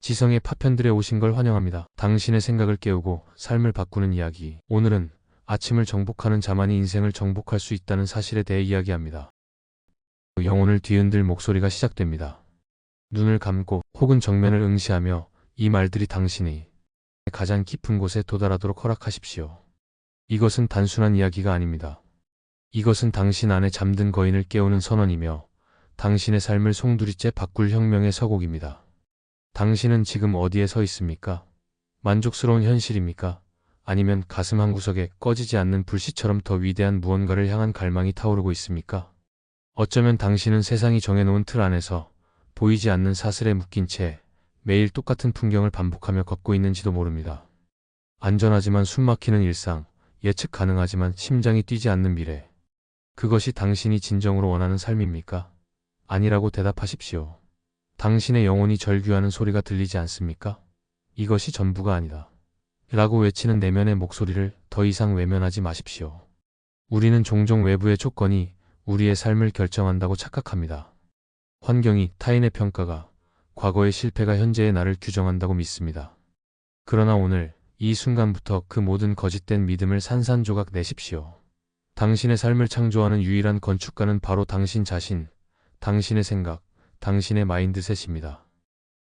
지성의 파편들에 오신 걸 환영합니다. 당신의 생각을 깨우고 삶을 바꾸는 이야기. 오늘은 아침을 정복하는 자만이 인생을 정복할 수 있다는 사실에 대해 이야기합니다. 영혼을 뒤흔들 목소리가 시작됩니다. 눈을 감고 혹은 정면을 응시하며 이 말들이 당신이 가장 깊은 곳에 도달하도록 허락하십시오. 이것은 단순한 이야기가 아닙니다. 이것은 당신 안에 잠든 거인을 깨우는 선언이며 당신의 삶을 송두리째 바꿀 혁명의 서곡입니다. 당신은 지금 어디에 서 있습니까? 만족스러운 현실입니까? 아니면 가슴 한구석에 꺼지지 않는 불씨처럼 더 위대한 무언가를 향한 갈망이 타오르고 있습니까? 어쩌면 당신은 세상이 정해놓은 틀 안에서 보이지 않는 사슬에 묶인 채 매일 똑같은 풍경을 반복하며 걷고 있는지도 모릅니다. 안전하지만 숨막히는 일상, 예측 가능하지만 심장이 뛰지 않는 미래. 그것이 당신이 진정으로 원하는 삶입니까? 아니라고 대답하십시오. 당신의 영혼이 절규하는 소리가 들리지 않습니까? 이것이 전부가 아니다. 라고 외치는 내면의 목소리를 더 이상 외면하지 마십시오. 우리는 종종 외부의 조건이 우리의 삶을 결정한다고 착각합니다. 환경이, 타인의 평가가, 과거의 실패가 현재의 나를 규정한다고 믿습니다. 그러나 오늘, 이 순간부터 그 모든 거짓된 믿음을 산산조각 내십시오. 당신의 삶을 창조하는 유일한 건축가는 바로 당신 자신, 당신의 생각, 당신의 마인드셋입니다.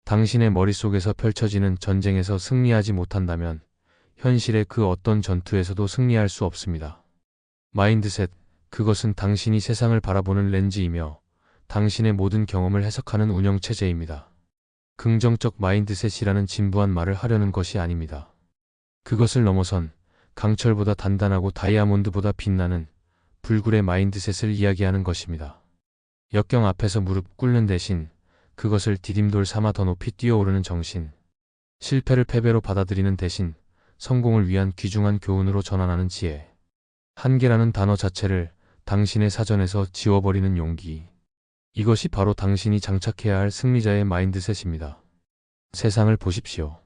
당신의 머릿속에서 펼쳐지는 전쟁에서 승리하지 못한다면 현실의 그 어떤 전투에서도 승리할 수 없습니다. 마인드셋, 그것은 당신이 세상을 바라보는 렌즈이며 당신의 모든 경험을 해석하는 운영체제입니다. 긍정적 마인드셋이라는 진부한 말을 하려는 것이 아닙니다. 그것을 넘어선 강철보다 단단하고 다이아몬드보다 빛나는 불굴의 마인드셋을 이야기하는 것입니다. 역경 앞에서 무릎 꿇는 대신 그것을 디딤돌 삼아 더 높이 뛰어오르는 정신. 실패를 패배로 받아들이는 대신 성공을 위한 귀중한 교훈으로 전환하는 지혜. 한계라는 단어 자체를 당신의 사전에서 지워버리는 용기. 이것이 바로 당신이 장착해야 할 승리자의 마인드셋입니다. 세상을 보십시오.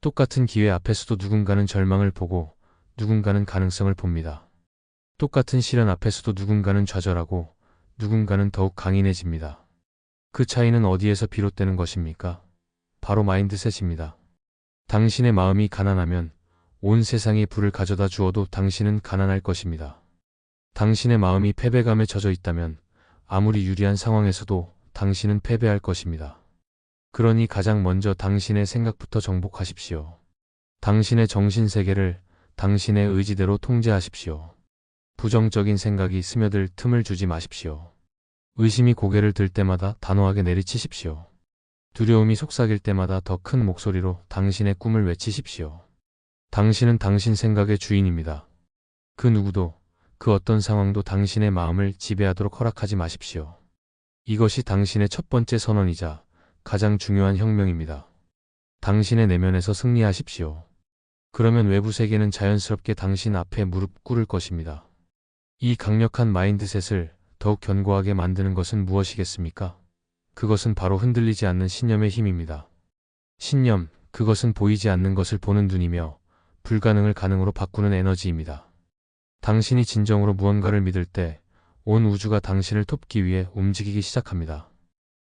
똑같은 기회 앞에서도 누군가는 절망을 보고 누군가는 가능성을 봅니다. 똑같은 시련 앞에서도 누군가는 좌절하고 누군가는 더욱 강인해집니다. 그 차이는 어디에서 비롯되는 것입니까? 바로 마인드셋입니다. 당신의 마음이 가난하면 온 세상에 불을 가져다 주어도 당신은 가난할 것입니다. 당신의 마음이 패배감에 젖어 있다면 아무리 유리한 상황에서도 당신은 패배할 것입니다. 그러니 가장 먼저 당신의 생각부터 정복하십시오. 당신의 정신세계를 당신의 의지대로 통제하십시오. 부정적인 생각이 스며들 틈을 주지 마십시오. 의심이 고개를 들 때마다 단호하게 내리치십시오. 두려움이 속삭일 때마다 더 큰 목소리로 당신의 꿈을 외치십시오. 당신은 당신 생각의 주인입니다. 그 누구도, 그 어떤 상황도 당신의 마음을 지배하도록 허락하지 마십시오. 이것이 당신의 첫 번째 선언이자 가장 중요한 혁명입니다. 당신의 내면에서 승리하십시오. 그러면 외부 세계는 자연스럽게 당신 앞에 무릎 꿇을 것입니다. 이 강력한 마인드셋을 더욱 견고하게 만드는 것은 무엇이겠습니까? 그것은 바로 흔들리지 않는 신념의 힘입니다. 신념, 그것은 보이지 않는 것을 보는 눈이며 불가능을 가능으로 바꾸는 에너지입니다. 당신이 진정으로 무언가를 믿을 때 온 우주가 당신을 돕기 위해 움직이기 시작합니다.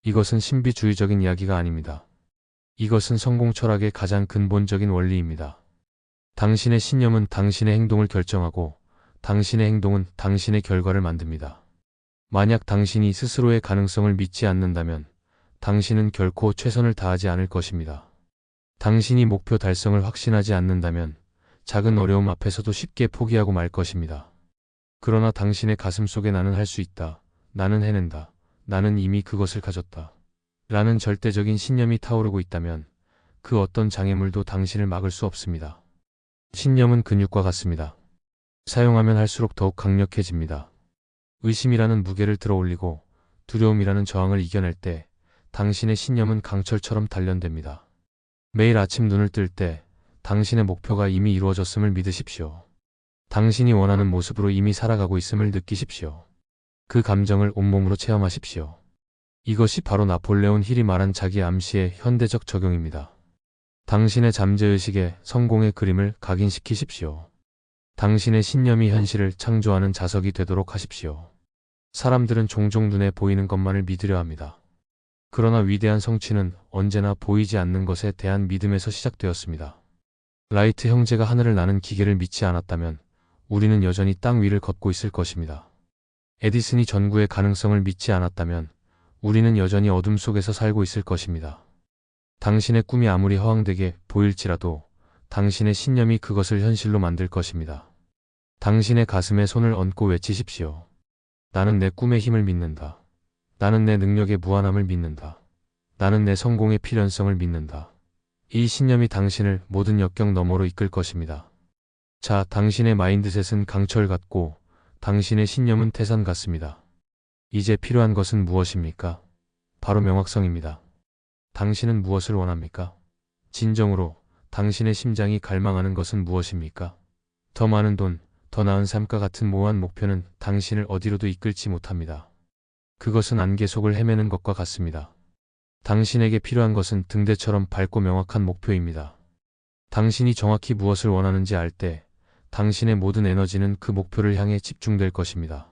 이것은 신비주의적인 이야기가 아닙니다. 이것은 성공 철학의 가장 근본적인 원리입니다. 당신의 신념은 당신의 행동을 결정하고 당신의 행동은 당신의 결과를 만듭니다. 만약 당신이 스스로의 가능성을 믿지 않는다면 당신은 결코 최선을 다하지 않을 것입니다. 당신이 목표 달성을 확신하지 않는다면 작은 어려움 앞에서도 쉽게 포기하고 말 것입니다. 그러나 당신의 가슴 속에 나는 할 수 있다, 나는 해낸다, 나는 이미 그것을 가졌다 라는 절대적인 신념이 타오르고 있다면 그 어떤 장애물도 당신을 막을 수 없습니다. 신념은 근육과 같습니다. 사용하면 할수록 더욱 강력해집니다. 의심이라는 무게를 들어올리고 두려움이라는 저항을 이겨낼 때 당신의 신념은 강철처럼 단련됩니다. 매일 아침 눈을 뜰 때 당신의 목표가 이미 이루어졌음을 믿으십시오. 당신이 원하는 모습으로 이미 살아가고 있음을 느끼십시오. 그 감정을 온몸으로 체험하십시오. 이것이 바로 나폴레온 힐이 말한 자기 암시의 현대적 적용입니다. 당신의 잠재의식에 성공의 그림을 각인시키십시오. 당신의 신념이 현실을 창조하는 자석이 되도록 하십시오. 사람들은 종종 눈에 보이는 것만을 믿으려 합니다. 그러나 위대한 성취는 언제나 보이지 않는 것에 대한 믿음에서 시작되었습니다. 라이트 형제가 하늘을 나는 기계를 믿지 않았다면 우리는 여전히 땅 위를 걷고 있을 것입니다. 에디슨이 전구의 가능성을 믿지 않았다면 우리는 여전히 어둠 속에서 살고 있을 것입니다. 당신의 꿈이 아무리 허황되게 보일지라도 당신의 신념이 그것을 현실로 만들 것입니다. 당신의 가슴에 손을 얹고 외치십시오. 나는 내 꿈의 힘을 믿는다. 나는 내 능력의 무한함을 믿는다. 나는 내 성공의 필연성을 믿는다. 이 신념이 당신을 모든 역경 너머로 이끌 것입니다. 자, 당신의 마인드셋은 강철 같고 당신의 신념은 태산 같습니다. 이제 필요한 것은 무엇입니까? 바로 명확성입니다. 당신은 무엇을 원합니까? 진정으로 당신의 심장이 갈망하는 것은 무엇입니까? 더 많은 돈, 더 나은 삶과 같은 모호한 목표는 당신을 어디로도 이끌지 못합니다. 그것은 안개 속을 헤매는 것과 같습니다. 당신에게 필요한 것은 등대처럼 밝고 명확한 목표입니다. 당신이 정확히 무엇을 원하는지 알 때 당신의 모든 에너지는 그 목표를 향해 집중될 것입니다.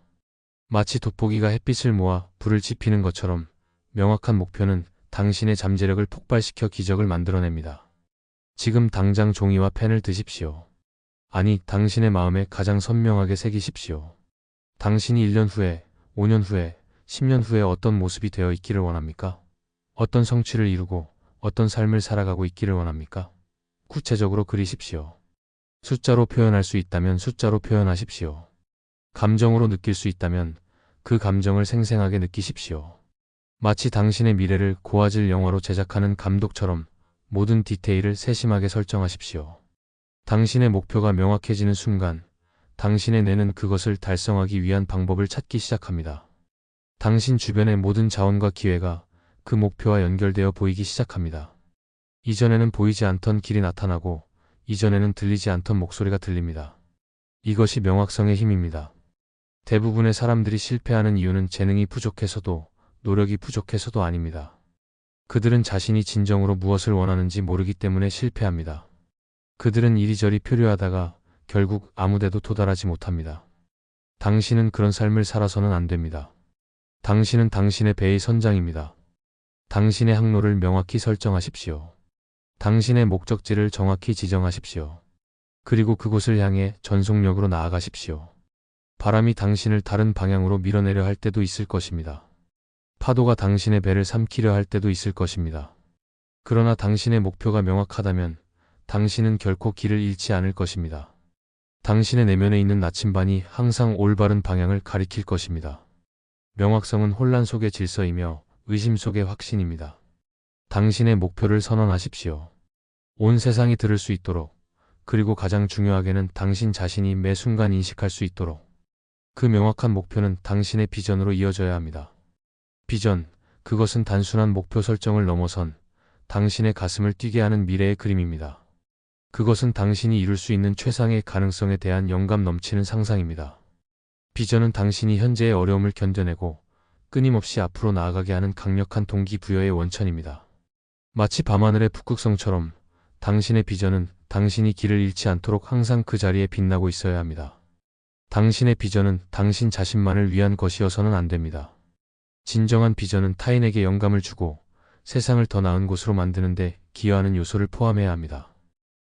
마치 돋보기가 햇빛을 모아 불을 지피는 것처럼 명확한 목표는 당신의 잠재력을 폭발시켜 기적을 만들어냅니다. 지금 당장 종이와 펜을 드십시오. 아니, 당신의 마음에 가장 선명하게 새기십시오. 당신이 1년 후에, 5년 후에, 10년 후에 어떤 모습이 되어 있기를 원합니까? 어떤 성취를 이루고 어떤 삶을 살아가고 있기를 원합니까? 구체적으로 그리십시오. 숫자로 표현할 수 있다면 숫자로 표현하십시오. 감정으로 느낄 수 있다면 그 감정을 생생하게 느끼십시오. 마치 당신의 미래를 고화질 영화로 제작하는 감독처럼 모든 디테일을 세심하게 설정하십시오. 당신의 목표가 명확해지는 순간 당신의 뇌는 그것을 달성하기 위한 방법을 찾기 시작합니다. 당신 주변의 모든 자원과 기회가 그 목표와 연결되어 보이기 시작합니다. 이전에는 보이지 않던 길이 나타나고 이전에는 들리지 않던 목소리가 들립니다. 이것이 명확성의 힘입니다. 대부분의 사람들이 실패하는 이유는 재능이 부족해서도 노력이 부족해서도 아닙니다. 그들은 자신이 진정으로 무엇을 원하는지 모르기 때문에 실패합니다. 그들은 이리저리 표류하다가 결국 아무데도 도달하지 못합니다. 당신은 그런 삶을 살아서는 안 됩니다. 당신은 당신의 배의 선장입니다. 당신의 항로를 명확히 설정하십시오. 당신의 목적지를 정확히 지정하십시오. 그리고 그곳을 향해 전속력으로 나아가십시오. 바람이 당신을 다른 방향으로 밀어내려 할 때도 있을 것입니다. 파도가 당신의 배를 삼키려 할 때도 있을 것입니다. 그러나 당신의 목표가 명확하다면 당신은 결코 길을 잃지 않을 것입니다. 당신의 내면에 있는 나침반이 항상 올바른 방향을 가리킬 것입니다. 명확성은 혼란 속의 질서이며 의심 속의 확신입니다. 당신의 목표를 선언하십시오. 온 세상이 들을 수 있도록, 그리고 가장 중요하게는 당신 자신이 매 순간 인식할 수 있도록. 그 명확한 목표는 당신의 비전으로 이어져야 합니다. 비전, 그것은 단순한 목표 설정을 넘어선 당신의 가슴을 뛰게 하는 미래의 그림입니다. 그것은 당신이 이룰 수 있는 최상의 가능성에 대한 영감 넘치는 상상입니다. 비전은 당신이 현재의 어려움을 견뎌내고 끊임없이 앞으로 나아가게 하는 강력한 동기부여의 원천입니다. 마치 밤하늘의 북극성처럼 당신의 비전은 당신이 길을 잃지 않도록 항상 그 자리에 빛나고 있어야 합니다. 당신의 비전은 당신 자신만을 위한 것이어서는 안 됩니다. 진정한 비전은 타인에게 영감을 주고 세상을 더 나은 곳으로 만드는데 기여하는 요소를 포함해야 합니다.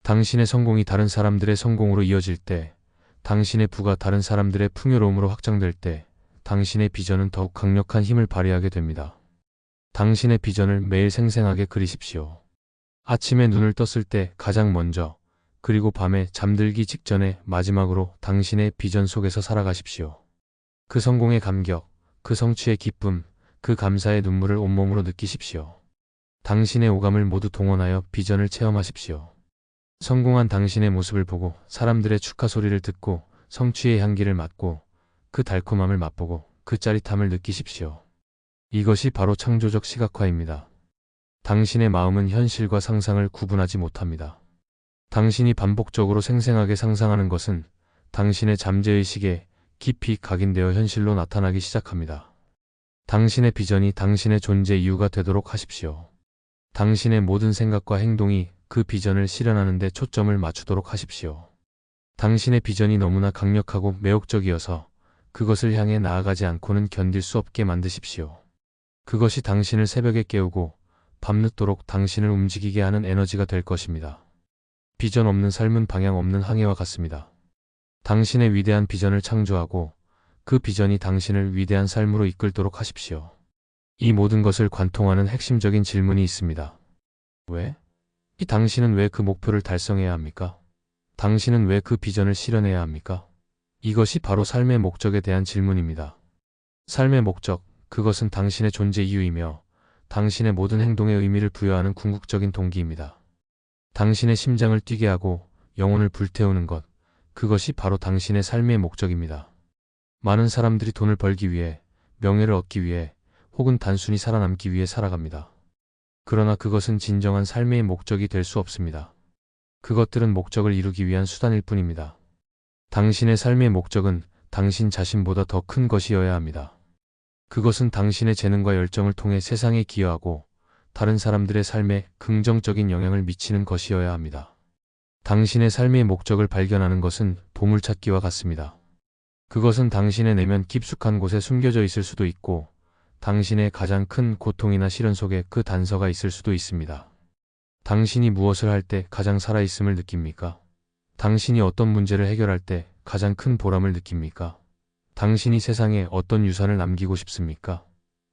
당신의 성공이 다른 사람들의 성공으로 이어질 때, 당신의 부가 다른 사람들의 풍요로움으로 확장될 때, 당신의 비전은 더욱 강력한 힘을 발휘하게 됩니다. 당신의 비전을 매일 생생하게 그리십시오. 아침에 눈을 떴을 때 가장 먼저, 그리고 밤에 잠들기 직전에 마지막으로 당신의 비전 속에서 살아가십시오. 그 성공의 감격, 그 성취의 기쁨, 그 감사의 눈물을 온몸으로 느끼십시오. 당신의 오감을 모두 동원하여 비전을 체험하십시오. 성공한 당신의 모습을 보고 사람들의 축하 소리를 듣고 성취의 향기를 맡고 그 달콤함을 맛보고 그 짜릿함을 느끼십시오. 이것이 바로 창조적 시각화입니다. 당신의 마음은 현실과 상상을 구분하지 못합니다. 당신이 반복적으로 생생하게 상상하는 것은 당신의 잠재의식에 깊이 각인되어 현실로 나타나기 시작합니다. 당신의 비전이 당신의 존재 이유가 되도록 하십시오. 당신의 모든 생각과 행동이 그 비전을 실현하는 데 초점을 맞추도록 하십시오. 당신의 비전이 너무나 강력하고 매혹적이어서 그것을 향해 나아가지 않고는 견딜 수 없게 만드십시오. 그것이 당신을 새벽에 깨우고 밤늦도록 당신을 움직이게 하는 에너지가 될 것입니다. 비전 없는 삶은 방향 없는 항해와 같습니다. 당신의 위대한 비전을 창조하고 그 비전이 당신을 위대한 삶으로 이끌도록 하십시오. 이 모든 것을 관통하는 핵심적인 질문이 있습니다. 왜? 당신은 왜 그 목표를 달성해야 합니까? 당신은 왜 그 비전을 실현해야 합니까? 이것이 바로 삶의 목적에 대한 질문입니다. 삶의 목적, 그것은 당신의 존재 이유이며 당신의 모든 행동에 의미를 부여하는 궁극적인 동기입니다. 당신의 심장을 뛰게 하고 영혼을 불태우는 것, 그것이 바로 당신의 삶의 목적입니다. 많은 사람들이 돈을 벌기 위해, 명예를 얻기 위해, 혹은 단순히 살아남기 위해 살아갑니다. 그러나 그것은 진정한 삶의 목적이 될 수 없습니다. 그것들은 목적을 이루기 위한 수단일 뿐입니다. 당신의 삶의 목적은 당신 자신보다 더 큰 것이어야 합니다. 그것은 당신의 재능과 열정을 통해 세상에 기여하고 다른 사람들의 삶에 긍정적인 영향을 미치는 것이어야 합니다. 당신의 삶의 목적을 발견하는 것은 보물찾기와 같습니다. 그것은 당신의 내면 깊숙한 곳에 숨겨져 있을 수도 있고 당신의 가장 큰 고통이나 시련 속에 그 단서가 있을 수도 있습니다. 당신이 무엇을 할 때 가장 살아있음을 느낍니까? 당신이 어떤 문제를 해결할 때 가장 큰 보람을 느낍니까? 당신이 세상에 어떤 유산을 남기고 싶습니까?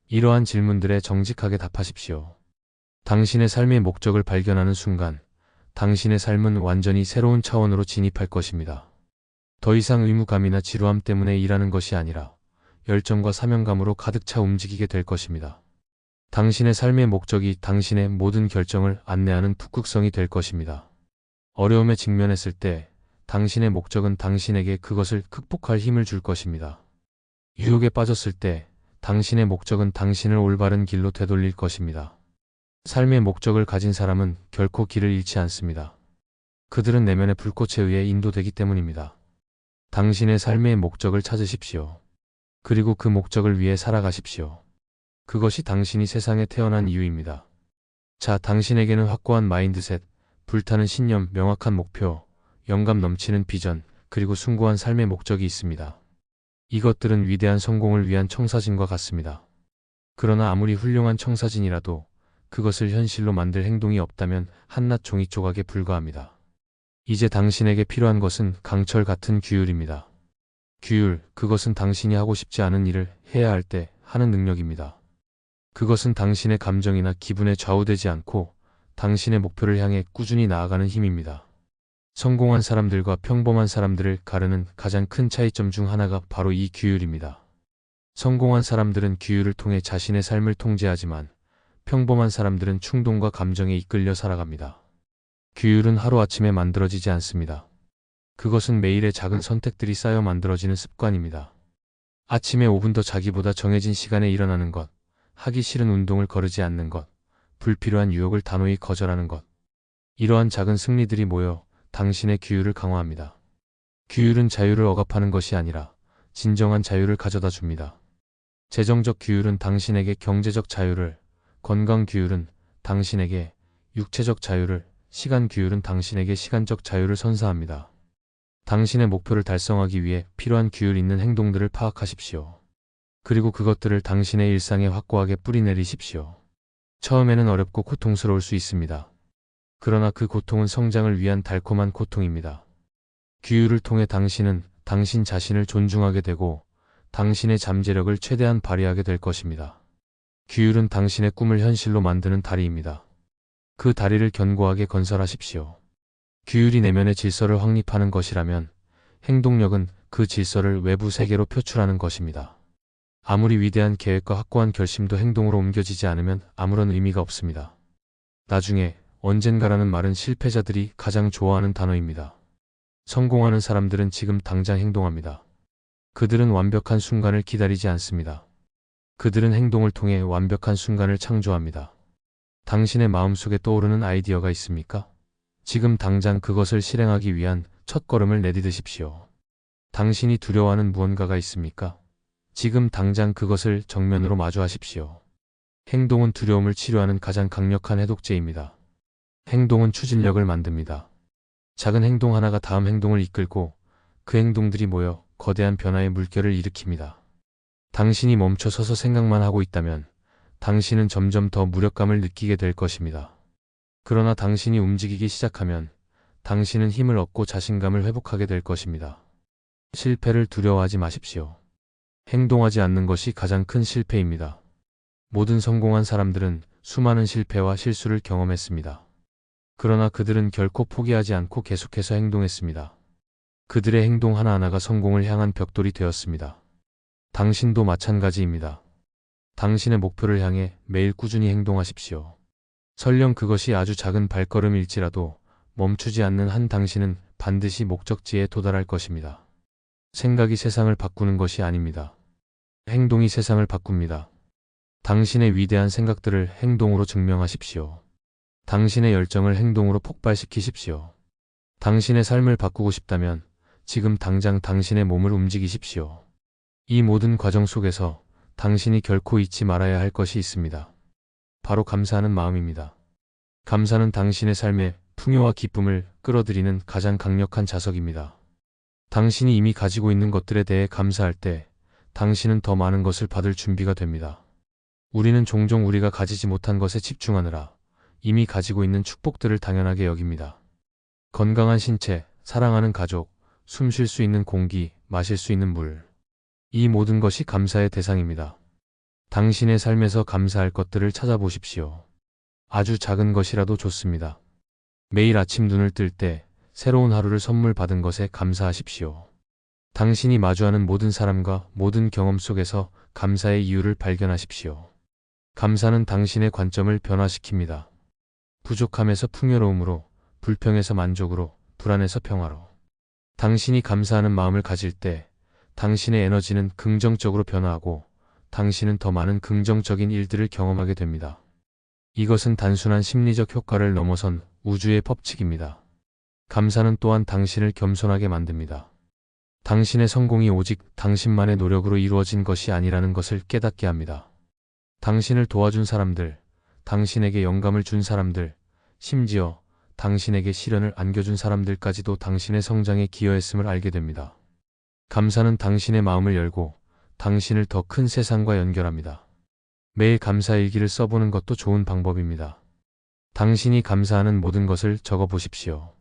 이러한 질문들에 정직하게 답하십시오. 당신의 삶의 목적을 발견하는 순간, 당신의 삶은 완전히 새로운 차원으로 진입할 것입니다. 더 이상 의무감이나 지루함 때문에 일하는 것이 아니라 열정과 사명감으로 가득 차 움직이게 될 것입니다. 당신의 삶의 목적이 당신의 모든 결정을 안내하는 북극성이 될 것입니다. 어려움에 직면했을 때 당신의 목적은 당신에게 그것을 극복할 힘을 줄 것입니다. 유혹에 빠졌을 때 당신의 목적은 당신을 올바른 길로 되돌릴 것입니다. 삶의 목적을 가진 사람은 결코 길을 잃지 않습니다. 그들은 내면의 불꽃에 의해 인도되기 때문입니다. 당신의 삶의 목적을 찾으십시오. 그리고 그 목적을 위해 살아가십시오. 그것이 당신이 세상에 태어난 이유입니다. 자, 당신에게는 확고한 마인드셋, 불타는 신념, 명확한 목표, 영감 넘치는 비전, 그리고 숭고한 삶의 목적이 있습니다. 이것들은 위대한 성공을 위한 청사진과 같습니다. 그러나 아무리 훌륭한 청사진이라도 그것을 현실로 만들 행동이 없다면 한낱 종이 조각에 불과합니다. 이제 당신에게 필요한 것은 강철 같은 규율입니다. 규율, 그것은 당신이 하고 싶지 않은 일을 해야 할 때 하는 능력입니다. 그것은 당신의 감정이나 기분에 좌우되지 않고 당신의 목표를 향해 꾸준히 나아가는 힘입니다. 성공한 사람들과 평범한 사람들을 가르는 가장 큰 차이점 중 하나가 바로 이 규율입니다. 성공한 사람들은 규율을 통해 자신의 삶을 통제하지만 평범한 사람들은 충동과 감정에 이끌려 살아갑니다. 규율은 하루아침에 만들어지지 않습니다. 그것은 매일의 작은 선택들이 쌓여 만들어지는 습관입니다. 아침에 5분 더 자기보다 정해진 시간에 일어나는 것, 하기 싫은 운동을 거르지 않는 것, 불필요한 유혹을 단호히 거절하는 것. 이러한 작은 승리들이 모여 당신의 규율을 강화합니다. 규율은 자유를 억압하는 것이 아니라 진정한 자유를 가져다 줍니다. 재정적 규율은 당신에게 경제적 자유를, 건강 규율은 당신에게 육체적 자유를, 시간 규율은 당신에게 시간적 자유를 선사합니다. 당신의 목표를 달성하기 위해 필요한 규율 있는 행동들을 파악하십시오. 그리고 그것들을 당신의 일상에 확고하게 뿌리내리십시오. 처음에는 어렵고 고통스러울 수 있습니다. 그러나 그 고통은 성장을 위한 달콤한 고통입니다. 규율을 통해 당신은 당신 자신을 존중하게 되고 당신의 잠재력을 최대한 발휘하게 될 것입니다. 규율은 당신의 꿈을 현실로 만드는 다리입니다. 그 다리를 견고하게 건설하십시오. 규율이 내면의 질서를 확립하는 것이라면 행동력은 그 질서를 외부 세계로 표출하는 것입니다. 아무리 위대한 계획과 확고한 결심도 행동으로 옮겨지지 않으면 아무런 의미가 없습니다. 나중에 언젠가라는 말은 실패자들이 가장 좋아하는 단어입니다. 성공하는 사람들은 지금 당장 행동합니다. 그들은 완벽한 순간을 기다리지 않습니다. 그들은 행동을 통해 완벽한 순간을 창조합니다. 당신의 마음속에 떠오르는 아이디어가 있습니까? 지금 당장 그것을 실행하기 위한 첫걸음을 내디디십시오. 당신이 두려워하는 무언가가 있습니까? 지금 당장 그것을 정면으로 마주하십시오. 행동은 두려움을 치료하는 가장 강력한 해독제입니다. 행동은 추진력을 만듭니다. 작은 행동 하나가 다음 행동을 이끌고 그 행동들이 모여 거대한 변화의 물결을 일으킵니다. 당신이 멈춰 서서 생각만 하고 있다면 당신은 점점 더 무력감을 느끼게 될 것입니다. 그러나 당신이 움직이기 시작하면 당신은 힘을 얻고 자신감을 회복하게 될 것입니다. 실패를 두려워하지 마십시오. 행동하지 않는 것이 가장 큰 실패입니다. 모든 성공한 사람들은 수많은 실패와 실수를 경험했습니다. 그러나 그들은 결코 포기하지 않고 계속해서 행동했습니다. 그들의 행동 하나하나가 성공을 향한 벽돌이 되었습니다. 당신도 마찬가지입니다. 당신의 목표를 향해 매일 꾸준히 행동하십시오. 설령 그것이 아주 작은 발걸음일지라도 멈추지 않는 한 당신은 반드시 목적지에 도달할 것입니다. 생각이 세상을 바꾸는 것이 아닙니다. 행동이 세상을 바꿉니다. 당신의 위대한 생각들을 행동으로 증명하십시오. 당신의 열정을 행동으로 폭발시키십시오. 당신의 삶을 바꾸고 싶다면 지금 당장 당신의 몸을 움직이십시오. 이 모든 과정 속에서 당신이 결코 잊지 말아야 할 것이 있습니다. 바로 감사하는 마음입니다. 감사는 당신의 삶에 풍요와 기쁨을 끌어들이는 가장 강력한 자석입니다. 당신이 이미 가지고 있는 것들에 대해 감사할 때 당신은 더 많은 것을 받을 준비가 됩니다. 우리는 종종 우리가 가지지 못한 것에 집중하느라 이미 가지고 있는 축복들을 당연하게 여깁니다. 건강한 신체, 사랑하는 가족, 숨 쉴 수 있는 공기, 마실 수 있는 물. 이 모든 것이 감사의 대상입니다. 당신의 삶에서 감사할 것들을 찾아보십시오. 아주 작은 것이라도 좋습니다. 매일 아침 눈을 뜰 때 새로운 하루를 선물 받은 것에 감사하십시오. 당신이 마주하는 모든 사람과 모든 경험 속에서 감사의 이유를 발견하십시오. 감사는 당신의 관점을 변화시킵니다. 부족함에서 풍요로움으로, 불평에서 만족으로, 불안에서 평화로. 당신이 감사하는 마음을 가질 때 당신의 에너지는 긍정적으로 변화하고 당신은 더 많은 긍정적인 일들을 경험하게 됩니다. 이것은 단순한 심리적 효과를 넘어선 우주의 법칙입니다. 감사는 또한 당신을 겸손하게 만듭니다. 당신의 성공이 오직 당신만의 노력으로 이루어진 것이 아니라는 것을 깨닫게 합니다. 당신을 도와준 사람들, 당신에게 영감을 준 사람들, 심지어 당신에게 시련을 안겨준 사람들까지도 당신의 성장에 기여했음을 알게 됩니다. 감사는 당신의 마음을 열고 당신을 더 큰 세상과 연결합니다. 매일 감사 일기를 써보는 것도 좋은 방법입니다. 당신이 감사하는 모든 것을 적어보십시오.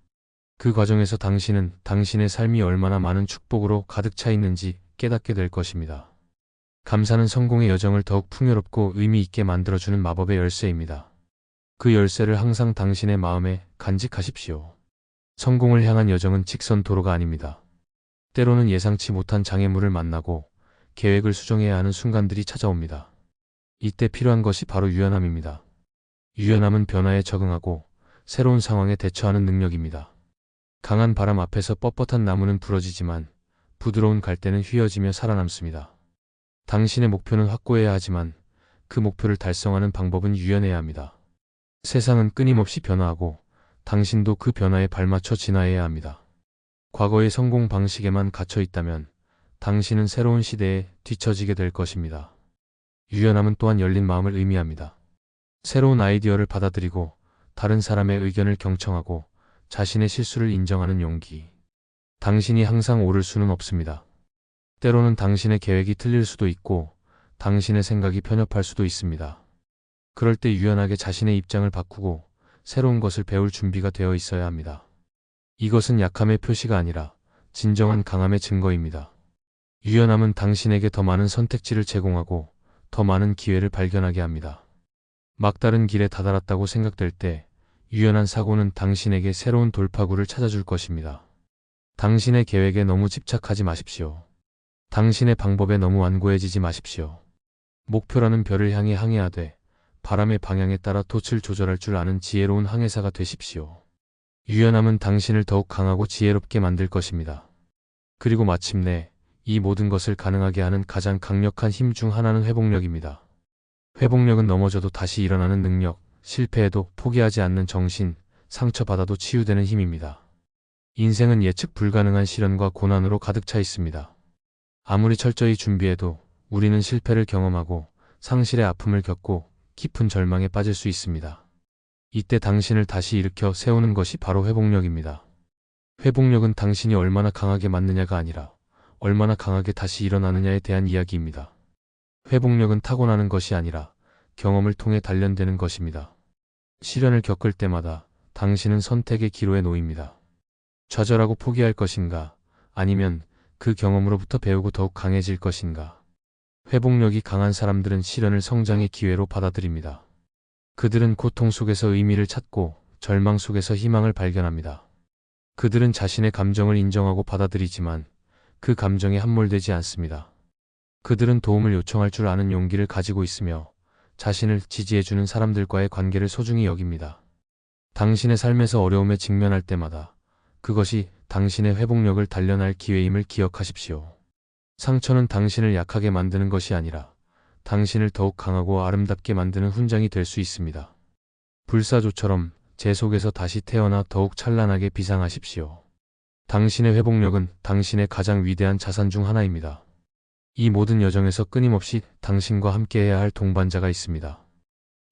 그 과정에서 당신은 당신의 삶이 얼마나 많은 축복으로 가득 차 있는지 깨닫게 될 것입니다. 감사는 성공의 여정을 더욱 풍요롭고 의미 있게 만들어주는 마법의 열쇠입니다. 그 열쇠를 항상 당신의 마음에 간직하십시오. 성공을 향한 여정은 직선 도로가 아닙니다. 때로는 예상치 못한 장애물을 만나고 계획을 수정해야 하는 순간들이 찾아옵니다. 이때 필요한 것이 바로 유연함입니다. 유연함은 변화에 적응하고 새로운 상황에 대처하는 능력입니다. 강한 바람 앞에서 뻣뻣한 나무는 부러지지만 부드러운 갈대는 휘어지며 살아남습니다. 당신의 목표는 확고해야 하지만 그 목표를 달성하는 방법은 유연해야 합니다. 세상은 끊임없이 변화하고 당신도 그 변화에 발맞춰 진화해야 합니다. 과거의 성공 방식에만 갇혀 있다면 당신은 새로운 시대에 뒤처지게 될 것입니다. 유연함은 또한 열린 마음을 의미합니다. 새로운 아이디어를 받아들이고 다른 사람의 의견을 경청하고 자신의 실수를 인정하는 용기. 당신이 항상 옳을 수는 없습니다. 때로는 당신의 계획이 틀릴 수도 있고 당신의 생각이 편협할 수도 있습니다. 그럴 때 유연하게 자신의 입장을 바꾸고 새로운 것을 배울 준비가 되어 있어야 합니다. 이것은 약함의 표시가 아니라 진정한 강함의 증거입니다. 유연함은 당신에게 더 많은 선택지를 제공하고 더 많은 기회를 발견하게 합니다. 막다른 길에 다다랐다고 생각될 때 유연한 사고는 당신에게 새로운 돌파구를 찾아줄 것입니다. 당신의 계획에 너무 집착하지 마십시오. 당신의 방법에 너무 완고해지지 마십시오. 목표라는 별을 향해 항해하되 바람의 방향에 따라 돛을 조절할 줄 아는 지혜로운 항해사가 되십시오. 유연함은 당신을 더욱 강하고 지혜롭게 만들 것입니다. 그리고 마침내 이 모든 것을 가능하게 하는 가장 강력한 힘 중 하나는 회복력입니다. 회복력은 넘어져도 다시 일어나는 능력, 실패해도 포기하지 않는 정신, 상처받아도 치유되는 힘입니다. 인생은 예측 불가능한 시련과 고난으로 가득 차 있습니다. 아무리 철저히 준비해도 우리는 실패를 경험하고 상실의 아픔을 겪고 깊은 절망에 빠질 수 있습니다. 이때 당신을 다시 일으켜 세우는 것이 바로 회복력입니다. 회복력은 당신이 얼마나 강하게 맞느냐가 아니라 얼마나 강하게 다시 일어나느냐에 대한 이야기입니다. 회복력은 타고나는 것이 아니라 경험을 통해 단련되는 것입니다. 시련을 겪을 때마다 당신은 선택의 기로에 놓입니다. 좌절하고 포기할 것인가, 아니면 그 경험으로부터 배우고 더욱 강해질 것인가. 회복력이 강한 사람들은 시련을 성장의 기회로 받아들입니다. 그들은 고통 속에서 의미를 찾고 절망 속에서 희망을 발견합니다. 그들은 자신의 감정을 인정하고 받아들이지만 그 감정에 함몰되지 않습니다. 그들은 도움을 요청할 줄 아는 용기를 가지고 있으며 자신을 지지해주는 사람들과의 관계를 소중히 여깁니다. 당신의 삶에서 어려움에 직면할 때마다 그것이 당신의 회복력을 단련할 기회임을 기억하십시오. 상처는 당신을 약하게 만드는 것이 아니라 당신을 더욱 강하고 아름답게 만드는 훈장이 될 수 있습니다. 불사조처럼 재 속에서 다시 태어나 더욱 찬란하게 비상하십시오. 당신의 회복력은 당신의 가장 위대한 자산 중 하나입니다. 이 모든 여정에서 끊임없이 당신과 함께해야 할 동반자가 있습니다.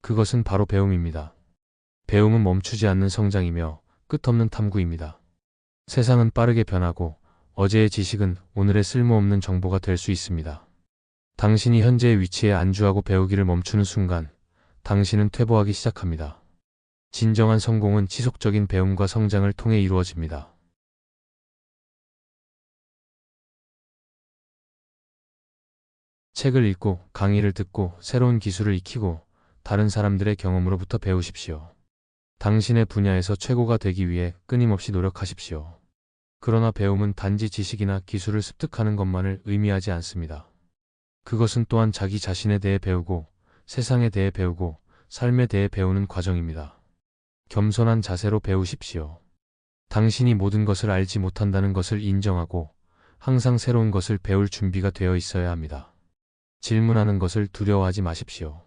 그것은 바로 배움입니다. 배움은 멈추지 않는 성장이며 끝없는 탐구입니다. 세상은 빠르게 변하고 어제의 지식은 오늘의 쓸모없는 정보가 될 수 있습니다. 당신이 현재의 위치에 안주하고 배우기를 멈추는 순간 당신은 퇴보하기 시작합니다. 진정한 성공은 지속적인 배움과 성장을 통해 이루어집니다. 책을 읽고 강의를 듣고 새로운 기술을 익히고 다른 사람들의 경험으로부터 배우십시오. 당신의 분야에서 최고가 되기 위해 끊임없이 노력하십시오. 그러나 배움은 단지 지식이나 기술을 습득하는 것만을 의미하지 않습니다. 그것은 또한 자기 자신에 대해 배우고 세상에 대해 배우고 삶에 대해 배우는 과정입니다. 겸손한 자세로 배우십시오. 당신이 모든 것을 알지 못한다는 것을 인정하고 항상 새로운 것을 배울 준비가 되어 있어야 합니다. 질문하는 것을 두려워하지 마십시오.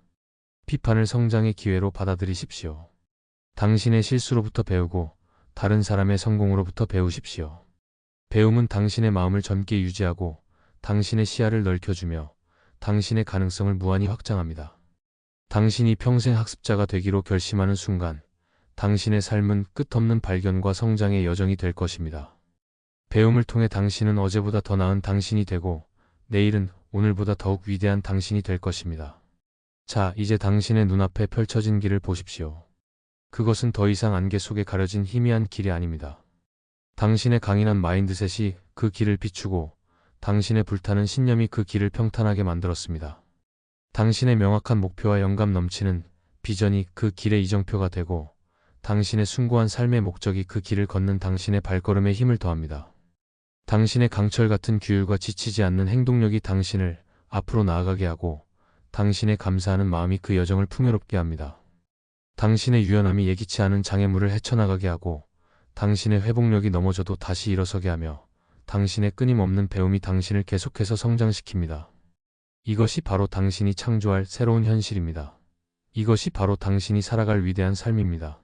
비판을 성장의 기회로 받아들이십시오. 당신의 실수로부터 배우고 다른 사람의 성공으로부터 배우십시오. 배움은 당신의 마음을 젊게 유지하고 당신의 시야를 넓혀주며 당신의 가능성을 무한히 확장합니다. 당신이 평생 학습자가 되기로 결심하는 순간 당신의 삶은 끝없는 발견과 성장의 여정이 될 것입니다. 배움을 통해 당신은 어제보다 더 나은 당신이 되고 내일은 오늘보다 더욱 위대한 당신이 될 것입니다. 자, 이제 당신의 눈앞에 펼쳐진 길을 보십시오. 그것은 더 이상 안개 속에 가려진 희미한 길이 아닙니다. 당신의 강인한 마인드셋이 그 길을 비추고 당신의 불타는 신념이 그 길을 평탄하게 만들었습니다. 당신의 명확한 목표와 영감 넘치는 비전이 그 길의 이정표가 되고 당신의 숭고한 삶의 목적이 그 길을 걷는 당신의 발걸음에 힘을 더합니다. 당신의 강철 같은 규율과 지치지 않는 행동력이 당신을 앞으로 나아가게 하고 당신의 감사하는 마음이 그 여정을 풍요롭게 합니다. 당신의 유연함이 예기치 않은 장애물을 헤쳐나가게 하고 당신의 회복력이 넘어져도 다시 일어서게 하며 당신의 끊임없는 배움이 당신을 계속해서 성장시킵니다. 이것이 바로 당신이 창조할 새로운 현실입니다. 이것이 바로 당신이 살아갈 위대한 삶입니다.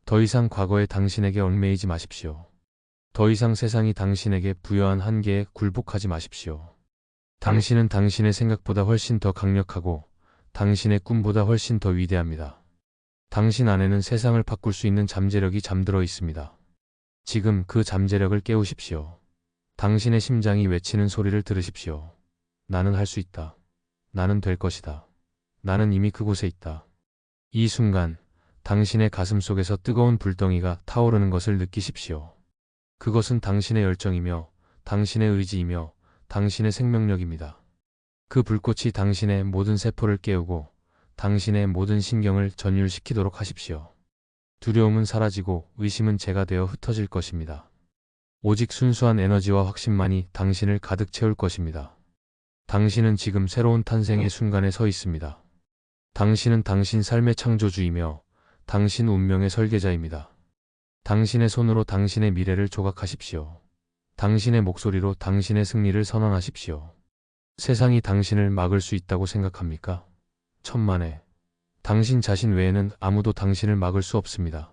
더 이상 과거의 당신에게 얽매이지 마십시오. 더 이상 세상이 당신에게 부여한 한계에 굴복하지 마십시오. 당신은 당신의 생각보다 훨씬 더 강력하고 당신의 꿈보다 훨씬 더 위대합니다. 당신 안에는 세상을 바꿀 수 있는 잠재력이 잠들어 있습니다. 지금 그 잠재력을 깨우십시오. 당신의 심장이 외치는 소리를 들으십시오. 나는 할 수 있다. 나는 될 것이다. 나는 이미 그곳에 있다. 이 순간 당신의 가슴 속에서 뜨거운 불덩이가 타오르는 것을 느끼십시오. 그것은 당신의 열정이며 당신의 의지이며 당신의 생명력입니다. 그 불꽃이 당신의 모든 세포를 깨우고 당신의 모든 신경을 전율시키도록 하십시오. 두려움은 사라지고 의심은 재가 되어 흩어질 것입니다. 오직 순수한 에너지와 확신만이 당신을 가득 채울 것입니다. 당신은 지금 새로운 탄생의 순간에 서 있습니다. 당신은 당신 삶의 창조주이며 당신 운명의 설계자입니다. 당신의 손으로 당신의 미래를 조각하십시오. 당신의 목소리로 당신의 승리를 선언하십시오. 세상이 당신을 막을 수 있다고 생각합니까? 천만에. 당신 자신 외에는 아무도 당신을 막을 수 없습니다.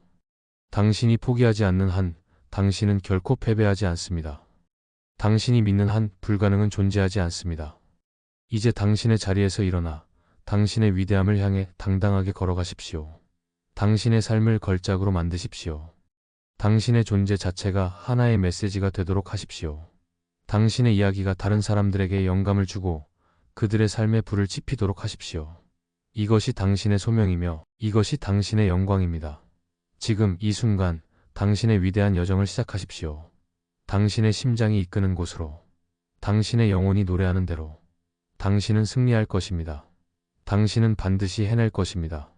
당신이 포기하지 않는 한 당신은 결코 패배하지 않습니다. 당신이 믿는 한 불가능은 존재하지 않습니다. 이제 당신의 자리에서 일어나 당신의 위대함을 향해 당당하게 걸어가십시오. 당신의 삶을 걸작으로 만드십시오. 당신의 존재 자체가 하나의 메시지가 되도록 하십시오. 당신의 이야기가 다른 사람들에게 영감을 주고 그들의 삶에 불을 지피도록 하십시오. 이것이 당신의 소명이며 이것이 당신의 영광입니다. 지금 이 순간 당신의 위대한 여정을 시작하십시오. 당신의 심장이 이끄는 곳으로, 당신의 영혼이 노래하는 대로. 당신은 승리할 것입니다. 당신은 반드시 해낼 것입니다.